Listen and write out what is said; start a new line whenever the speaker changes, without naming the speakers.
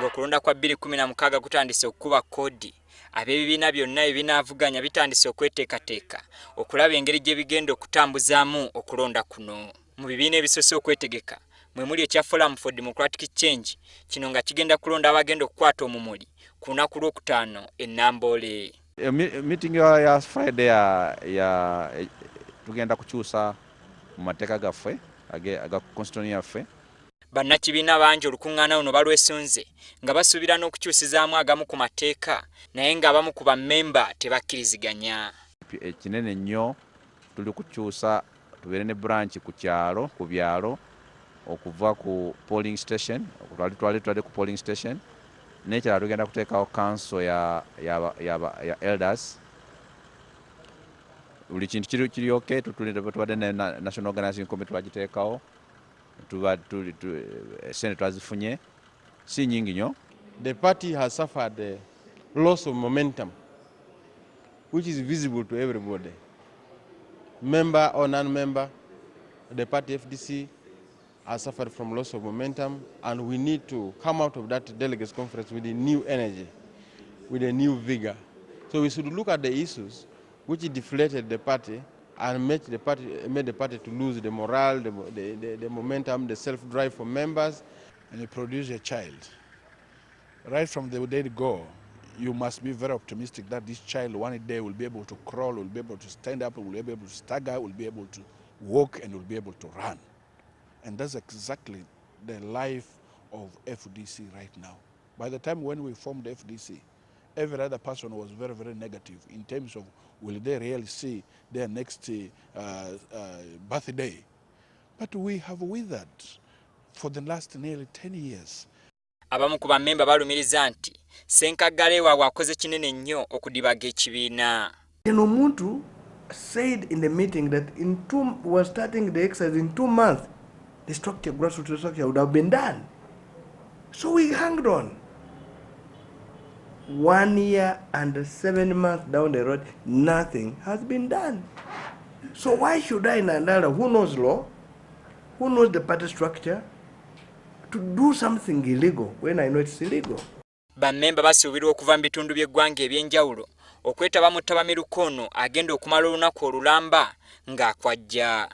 ng'okulonda kwa 2016 kutandise okukuba kodi ab'ebibiina byonna ebinaavuganya bitandise okweteekateeka okulaba engeri gye bigenda okutambuzaamu okulonda kuno. Mu bibiina ebisoose okwetegeka mwe muli ekya Forum for Democratic Change, kino nga kigenda kulonda abagenda okukwata omumuli ku lunaku lw'okutaano e Namboole.
Meeting ya Friday ya tugenda kukyusa mu mateeka gaffe aga constitution yaffe.
Bannakibiina bangi olukungaana luno balwesunze nga basuubira n'okukyusizaamu agamu ku mateeka naye ng'abamu ku bammemba tebakkiriziganya.
Ekinene nnyo tuli kukyusa tubeere ne branch ku byalo okuva ku polling station twali ku polling station n'ekirala tugenda kuteekawo council ya elders. Buli kintu kiri okay, tubadde ne national organizing committee bagiteekawo, sente twazifunye si nyingi nnyo.
The party has suffered a loss of momentum which is visible to everybody, member or non-member. The party FDC has suffered from loss of momentum, and we need to come out of that delegates conference with a new energy, with a new vigor. So we should look at the issues which deflated the party and made the party to lose the morale, the momentum, the self-drive for members.
And you produce a child. Right from the day go, you must be very optimistic that this child one day will be able to crawl, will be able to stand up, will be able to stagger, will be able to walk, and will be able to run. And that's exactly the life of FDC right now. By the time when we formed FDC, every other person was very, very negative in terms of will they really see their next birthday. But we have withered for the last nearly 10 years.
Abamu ku bammemba balumiriza nti Ssenkaggale waabwe akoze kinene nnyo okudibaga ekibiina.
Muntu said in the meeting that was starting the exercise in 2 months. The structure, grassroots structure would have been done. So we hanged on. 1 year and 7 months down the road, nothing has been done. So why should I, Nandala, who knows law, who knows the party structure, to do something illegal when I know it's illegal?
Bammemba basuubirwa okuva mu bitundu by'eggwanga eby'enjawulo okwetaba mu ttabamiruka ono agenda okumala olunaku olulamba ng'akwajja.